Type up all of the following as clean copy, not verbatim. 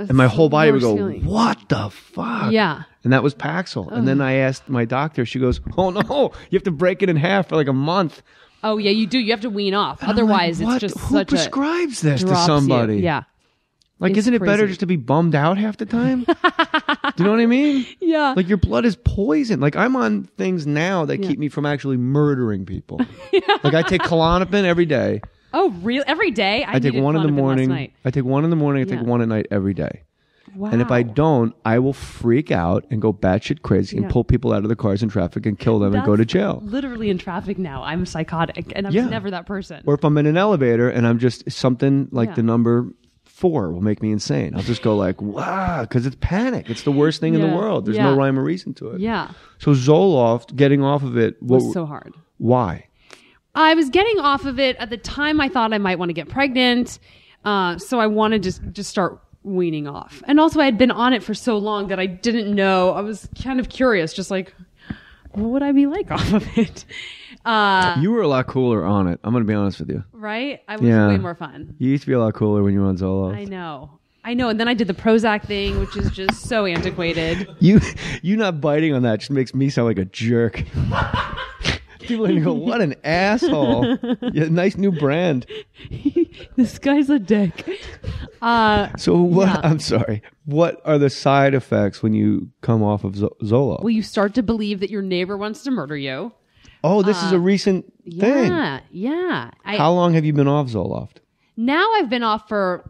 And my whole body would go, what the fuck? Yeah. And that was Paxil. And then I asked my doctor, she goes, oh no, you have to break it in half for like a month. Oh yeah, you do. You have to wean off. Otherwise, like, it's just who prescribes this to somebody? Yeah. Like, isn't it better just to be bummed out half the time? Do you know what I mean? Yeah. Like, your blood is poison. Like, I'm on things now that keep me from actually murdering people. Like, I take Klonopin every day. Oh, really? Every day? I take one in the morning. I take one in the morning. I take one at night every day. Wow. And if I don't, I will freak out and go batshit crazy and pull people out of the cars in traffic and kill them and go to jail. Literally in traffic now. I'm psychotic, and I'm never that person. Or if I'm in an elevator and I'm just something like the number 4 will make me insane. I'll just go like, wow, because it's panic. It's the worst thing in the world. There's no rhyme or reason to it. Yeah. So Zoloft, getting off of it was so hard. Why? I was getting off of it at the time. I thought I might want to get pregnant, so I wanted to just start weaning off. And also, I had been on it for so long that I didn't know. I was kind of curious, just like, what would I be like off of it? You were a lot cooler on it. I'm going to be honest with you. Right? I was way more fun. You used to be a lot cooler when you were on Zoloft. I know. And then I did the Prozac thing, which is just so antiquated. You not biting on that just makes me sound like a jerk. People are going to go, what an asshole. Yeah, nice new brand. This guy's a dick. So what? Yeah. I'm sorry. What are the side effects when you come off of Zoloft? Well, you start to believe that your neighbor wants to murder you. Oh, this is a recent thing. Yeah. How long have you been off Zoloft? Now I've been off for,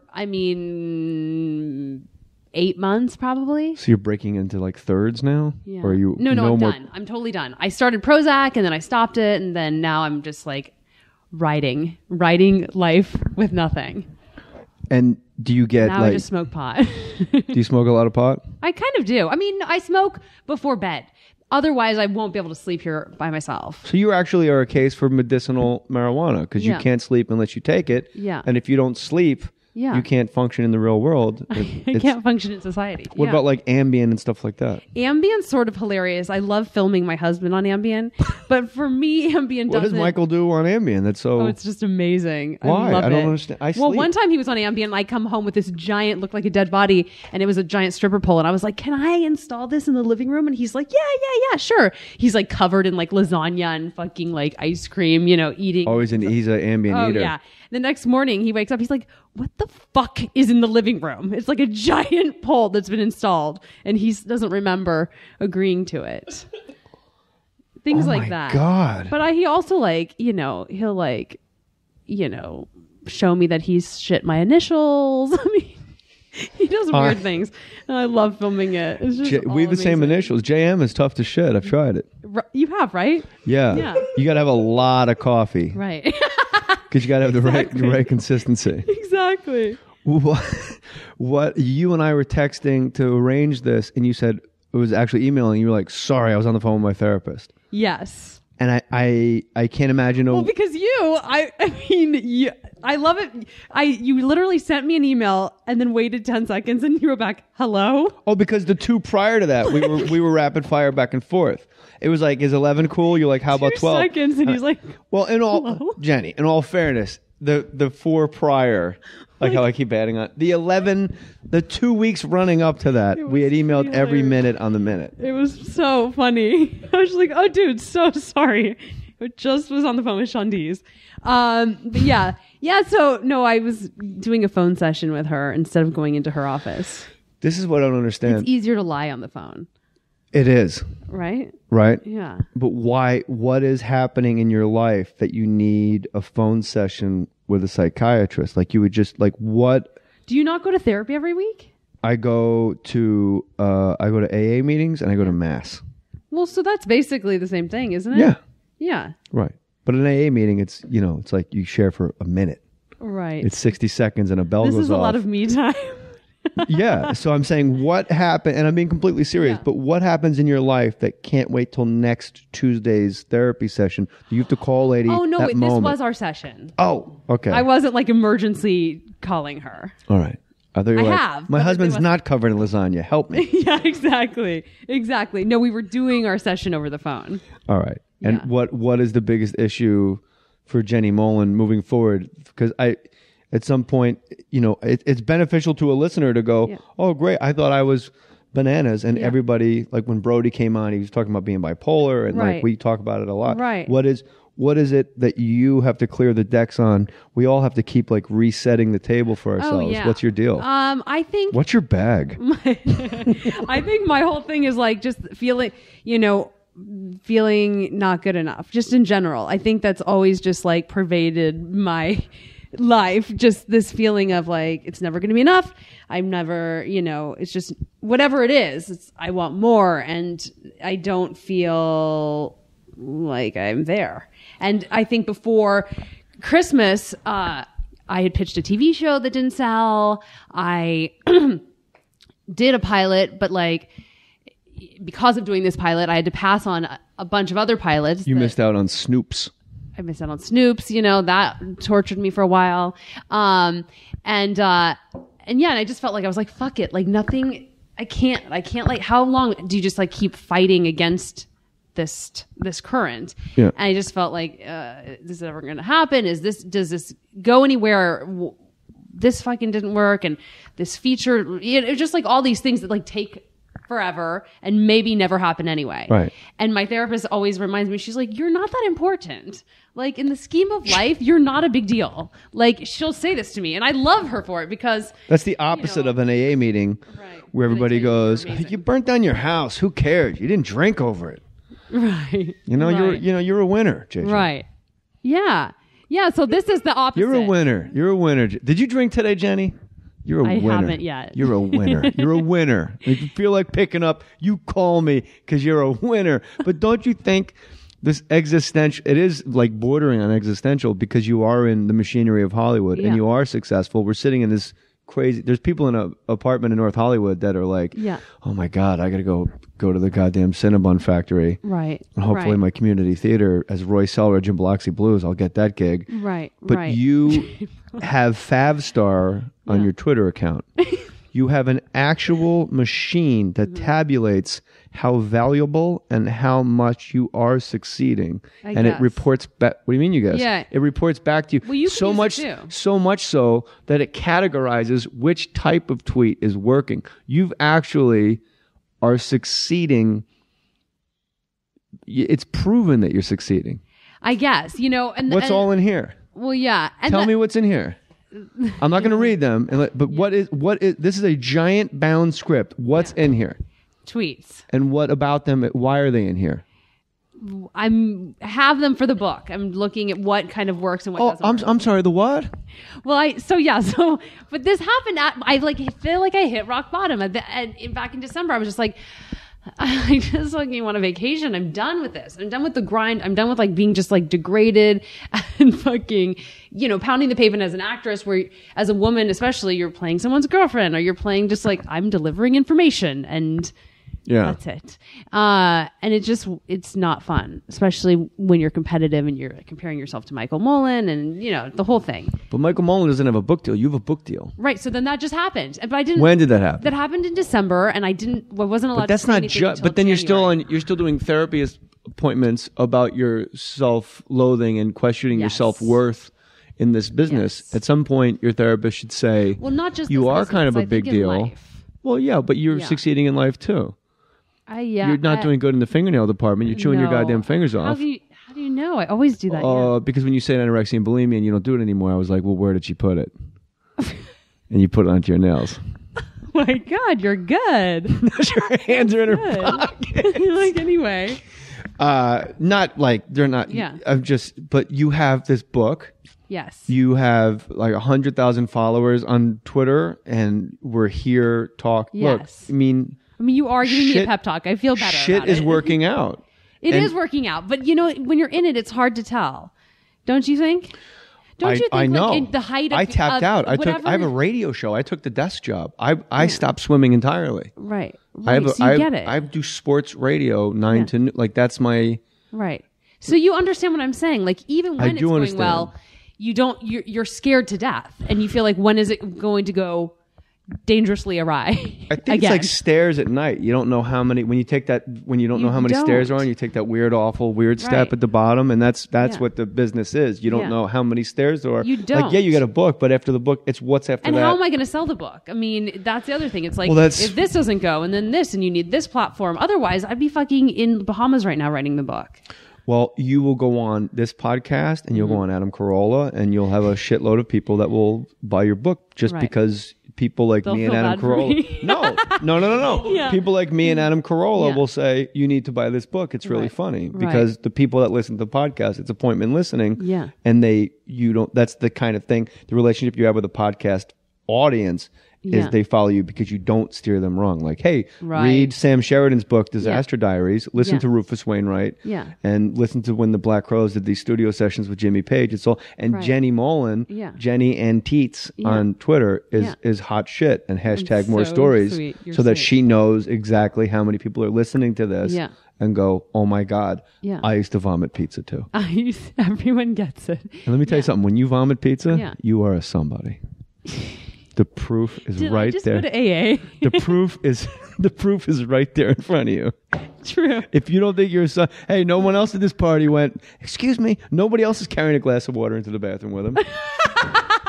8 months probably. So you're breaking into like thirds now? Yeah. Or are you? No, I'm done. I'm totally done. I started Prozac and then I stopped it, and then now I'm just like writing life with nothing. And do you get now I just smoke pot. Do you smoke a lot of pot? I kind of do. I mean, I smoke before bed. Otherwise, I won't be able to sleep here by myself. So you actually are a case for medicinal marijuana because you can't sleep unless you take it. Yeah. And if you don't sleep, you can't function in the real world. I can't function in society. What about like Ambien and stuff like that? Ambien's sort of hilarious. I love filming my husband on Ambien. But for me, Ambien doesn't... What does Michael do on Ambien? That's so... Oh, it's just amazing. Why? I love I don't it. understand. I sleep. Well, one time he was on Ambien and I come home with this giant, looked like a dead body, and it was a giant stripper pole. And I was like, can I install this in the living room? And he's like, yeah, sure. He's like covered in like lasagna and fucking like ice cream, eating. Always he's an Ambien eater. Yeah. The next morning he wakes up, he's like, what the fuck is in the living room? It's like a giant pole that's been installed, and he doesn't remember agreeing to it. Things like that. Oh my God. But he also he'll show me that he's shit my initials. I mean, he does weird things. And I love filming it. It's just we have the same initials. JM is tough to shit. I've tried it. You have, right? Yeah. You got to have a lot of coffee. Right. Because you got to have the right consistency. Exactly. What you and I were texting to arrange this, and you said it was actually emailing. You were like, "Sorry, I was on the phone with my therapist." Yes. And I can't imagine. Well, because I love it. You literally sent me an email and then waited 10 seconds and you wrote back, "Hello." Oh, because the two prior to that, we were rapid fire back and forth. It was like, is 11 cool? You're like, how about 12 seconds? And he's like, well, hello? Jenny, in all fairness, the 4 prior, like how I keep adding on, the 2 weeks running up to that, we had emailed every minute on the minute. It was so funny. I was like, oh, dude, so sorry. I just was on the phone with Shandiz. But yeah. So no, I was doing a phone session with her instead of going into her office. This is what I don't understand. It's easier to lie on the phone. It is. Right? Right? Yeah. But why? What is happening in your life that you need a phone session with a psychiatrist? Like you would just like what? Do you not go to therapy every week? I go to AA meetings and I go to mass. Well, so that's basically the same thing, isn't it? Yeah. Yeah. Right. But an AA meeting, it's it's like you share for a minute. Right. It's 60 seconds and a bell goes off. This is a lot of me time. Yeah. So I'm saying what happened, and I'm being completely serious, but what happens in your life that can't wait till next Tuesday's therapy session? Do you have to call a lady? Oh, no, this was our session. Oh, okay. I wasn't like emergency calling her. All right. I have. My husband's not covered in lasagna. Help me. Yeah, exactly. No, we were doing our session over the phone. All right. And what is the biggest issue for Jenny Mollen moving forward? Because at some point, it's beneficial to a listener to go, oh, great. I thought I was bananas. And everybody, like when Brody came on, he was talking about being bipolar and like we talk about it a lot. Right. What is it that you have to clear the decks on? We all have to keep like resetting the table for ourselves. Oh, yeah. What's your deal? I think What's your bag? I think my whole thing is like just feeling not good enough, just in general. I think that's always just like pervaded my life, just this feeling of like it's never going to be enough. I'm never, it's just whatever it is, I want more, and I don't feel like I'm there. And I think before Christmas, I had pitched a TV show that didn't sell. I did a pilot, but like because of doing this pilot, I had to pass on a bunch of other pilots. You missed out on Snoops. I missed out on Snoops. That tortured me for a while. And I just felt like I was like, fuck it. Like nothing, I can't like, how long do you just like keep fighting against this current? Yeah. And I just felt like, is it ever going to happen? Does this go anywhere? This fucking didn't work. And this feature, it was just like all these things that like take forever and maybe never happen anyway. Right. And my therapist always reminds me, she's like, you're not that important. Like in the scheme of life, you're not a big deal. Like she'll say this to me and I love her for it because that's the opposite of an AA meeting where everybody goes, you burnt down your house. Who cares? You didn't drink over it. Right. You're a winner, JJ. Right. Yeah. Yeah. So this is the opposite. You're a winner. You're a winner. Did you drink today, Jenny? You're a winner. I haven't yet. You're a winner. You're a winner. If you feel like picking up, you call me because you're a winner. But don't you think this existential, it is like bordering on existential because you are in the machinery of Hollywood and you are successful. We're sitting in this crazy, there's people in an apartment in North Hollywood that are like, oh my God, I got to go to the goddamn Cinnabon factory. Right. And hopefully my community theater as Roy Selridge in Biloxi Blues, I'll get that gig. Right. But you have Favstar on your Twitter account. You have an actual machine that tabulates how valuable and how much you are succeeding. It reports back. What do you mean you guess? Yeah. It reports back to you. Well, you so much so that it categorizes which type of tweet is working. You've actually are succeeding. It's proven that you're succeeding. I guess, and what's all in here? Well, yeah. And Tell me what's in here. I'm not going to read them, but what is this is a giant bound script. What's in here? Tweets. And what about them? Why are they in here? Have them for the book. I'm looking at what kind of works and what doesn't. I'm sorry, the what? Well, but this happened I feel like I hit rock bottom. Back in December, I was just like, I just like want a vacation. I'm done with this. I'm done with the grind. I'm done with like being just like degraded and fucking, pounding the pavement as an actress where as a woman, especially you're playing someone's girlfriend or you're playing just like I'm delivering information and that's it. And it's not fun, especially when you're competitive and you're comparing yourself to Michael Mollen and, the whole thing. But Michael Mollen doesn't have a book deal. You have a book deal. Right. So then that just happened. But I didn't. When did that happen? That happened in December and I wasn't allowed to say anything until But then January. you're still doing therapy appointments about your self-loathing and questioning your self-worth in this business. Yes. At some point, your therapist should say, well, not just you are kind of a big deal. Well, yeah, but you're succeeding in life too. You're not doing good in the fingernail department. You're chewing your goddamn fingers off. How do you know? I always do that. Because when you say anorexia and bulimia and you don't do it anymore, I was like, well, where did she put it? And you put it onto your nails. Oh my God, you're good. Your hands are in her pocket. Like anyway. Not like they're not. Yeah. But you have this book. Yes. You have like 100,000 followers on Twitter, and we're here talk. Yes. Look, I mean, you are giving me a pep talk. I feel better. Shit is working out. It is working out, but when you're in it, it's hard to tell. Don't you think? Don't you think? I know. Like, in the height of I tapped out. I have a radio show. I took the desk job. I stopped swimming entirely. Right. I get it. I do sports radio 9 to like that's my right. So you understand what I'm saying? Like even when it's going well, you're scared to death, and you feel like when is it going to go? dangerously awry. I think it's like stairs at night. You don't know how many when you don't know how many stairs are on. You take that weird step at the bottom, and that's what the business is. You don't know how many stairs there are. You don't. Like, you got a book, but after the book, it's what's after that. And how am I going to sell the book? I mean, that's the other thing. It's like, if this doesn't go, and then this, and you need this platform. Otherwise, I'd be fucking in the Bahamas right now writing the book. Well, you will go on this podcast, and you'll go on Adam Carolla, and you'll have a shitload of people that will buy your book just because people like me and Adam Carolla. No. Yeah. People like me and Adam Carolla will say, you need to buy this book. It's really funny because the people that listen to the podcast, it's appointment listening. Yeah. And that's the kind of thing, the relationship you have with a podcast audience is they follow you because you don't steer them wrong. Like, hey, read Sam Sheridan's book, Disaster Diaries, listen to Rufus Wainwright, and listen to when the Black Crowes did these studio sessions with Jimmy Page. It's all, and Jenny Mollen, Jenny and Teets on Twitter is hot shit and hashtag more stories so that she knows exactly how many people are listening to this and go, oh my God, I used to vomit pizza too. Everyone gets it. And let me tell you something, when you vomit pizza, you are a somebody. The proof is right there. Go to AA? The proof is right there in front of you. True. If you don't think you're a son, hey, no one else at this party went, excuse me, nobody else is carrying a glass of water into the bathroom with them.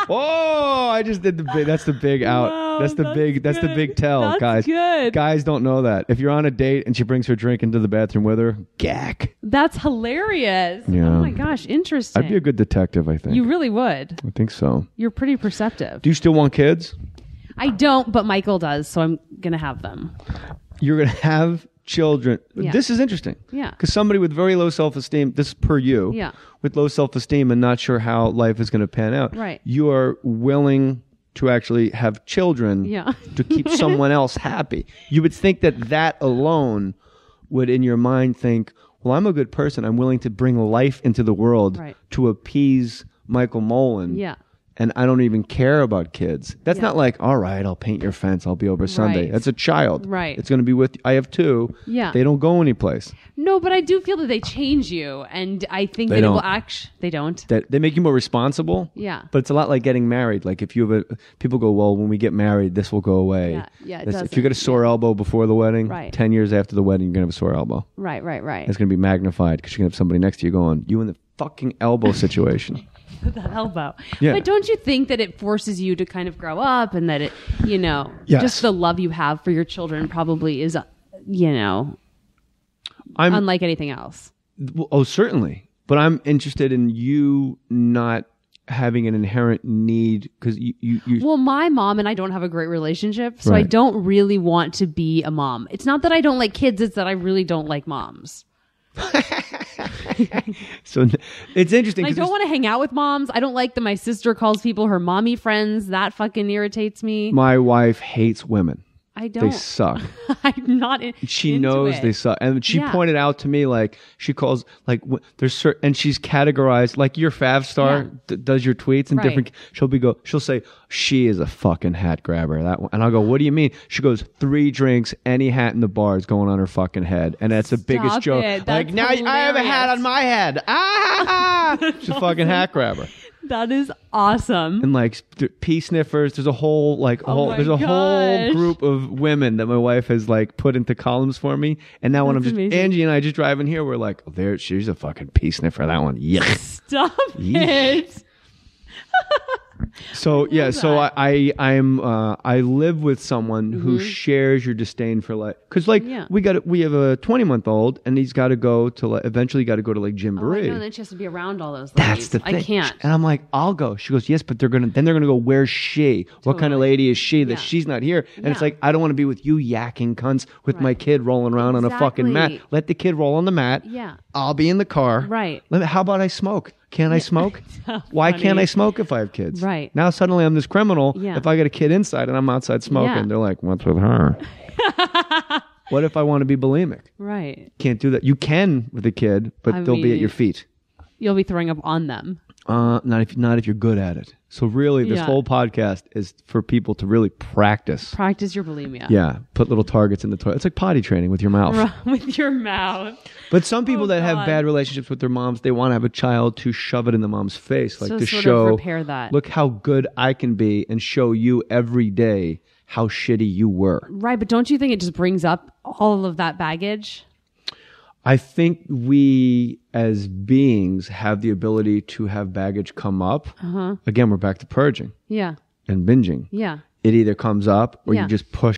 Oh, I just did that's the big out. Wow, that's the big tell, that's guys. Good. Guys don't know that. If you're on a date and she brings her drink into the bathroom with her, gack. That's hilarious. Yeah. Oh my gosh, interesting. I'd be a good detective, I think. You really would. I think so. You're pretty perceptive. Do you still want kids? I don't, but Michael does, so I'm going to have them. You're going to have children. Yeah. This is interesting. Yeah. Because somebody with very low self-esteem, this is per you, with low self-esteem and not sure how life is going to pan out, you are willing to actually have children to keep someone else happy. You would think that alone would, in your mind, think, well, I'm a good person. I'm willing to bring life into the world to appease Michael Mollen. Yeah. And I don't even care about kids. That's not like, all right, I'll paint your fence. I'll be over Sunday. That's a child. Right. It's going to be with, I have two. Yeah. They don't go anyplace. No, but I do feel that they change you. And I think that it will they don't. They make you more responsible. Yeah. But it's a lot like getting married. Like if you have people go, well, when we get married, this will go away. Yeah, if you get a sore elbow before the wedding, 10 years after the wedding, you're going to have a sore elbow. Right. It's going to be magnified because you're going to have somebody next to you going, you in the fucking elbow situation. That elbow. Yeah. But don't you think that it forces you to kind of grow up and that it, just the love you have for your children probably is, unlike anything else? Oh, certainly. But I'm interested in you not having an inherent need because you Well, my mom and I don't have a great relationship, so I don't really want to be a mom. It's not that I don't like kids, it's that I really don't like moms. So it's interesting. I don't want to hang out with moms. I don't like that my sister calls people her mommy friends. That fucking irritates me. My wife hates women. I don't. They suck. I'm not. She knows they suck, and she pointed out to me like she calls like there's certain, and she's categorized like your Fav Star does your tweets and different. She'll say she is a fucking hat grabber. That one, and I'll go, what do you mean? She goes 3 drinks, any hat in the bar is going on her fucking head, and that's the biggest joke. Like now hilarious. I have a hat on my head. She's a fucking hat grabber. That is awesome. And like pee sniffers, there's a whole whole group of women that my wife has like put into columns for me. And now when I'm just amazing. Angie and I just driving here, we're like, oh, she's a fucking pee sniffer. That one, Stop it. So I live with someone who shares your disdain for life because we have a 20-month-old and he's got to go to eventually got to go to like Gymboree. And then she has to be around all those ladies. That's the thing. I can't. And I'm like, I'll go. She goes, yes, but they're gonna go. Where's she? Totally. What kind of lady is she that she's not here? And it's like I don't want to be with you yakking cunts with my kid rolling around on a fucking mat. Let the kid roll on the mat. Yeah. I'll be in the car. Right. How about I smoke? Can't I smoke? Why can't I smoke if I have kids? Right. Now suddenly I'm this criminal. Yeah. If I got a kid inside and I'm outside smoking, they're like, what's with her? What if I want to be bulimic? Right. Can't do that. You can with a kid, but they'll be at your feet. You'll be throwing up on them. Not if you're good at it. So really, this whole podcast is for people to really practice. Practice your bulimia. Yeah. Put little targets in the toilet. It's like potty training with your mouth. With your mouth. But some people that have bad relationships with their moms, they want to have a child to shove it in the mom's face. Like to show, repair that. Look how good I can be and show you every day how shitty you were. Right, but don't you think it just brings up all of that baggage? I think we as beings have the ability to have baggage come up. Again, we're back to purging Yeah. and binging. Yeah. It either comes up or Yeah. you just push